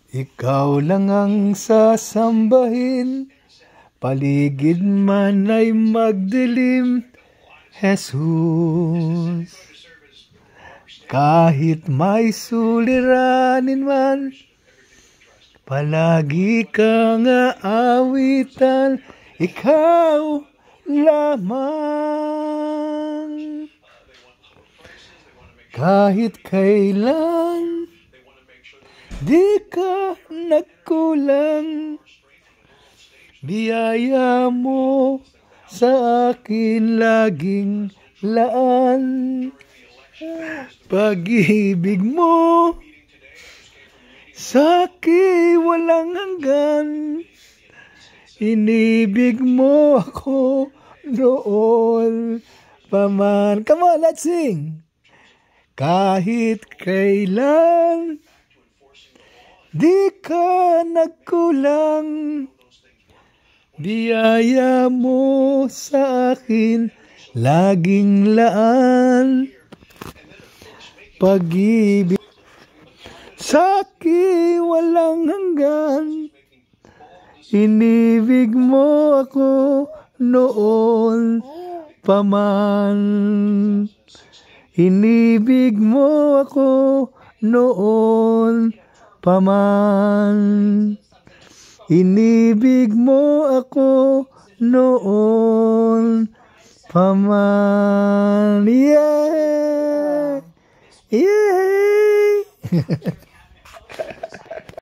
Ikaw lang ang sasambahin, paligid man ay magdilim, Jesus. Kahit may suliranin man, palagi kang aawitan, ikaw lamang. Kahit kailan, di ka nagkulang, biyaya mo sa akin laging laan. Pag-ibig mo sa akin walang hanggan, inibig mo ako noon pa man. Come on, let's sing! Kahit kailan, di ka nagkulang, biyaya mo sa akin laging laan. Pag-ibig sa akin walang hanggan, inibig mo ako noon pa man. Inibig mo ako noon pa man. Inibig mo ako noon pa man. Yeah! Yeah!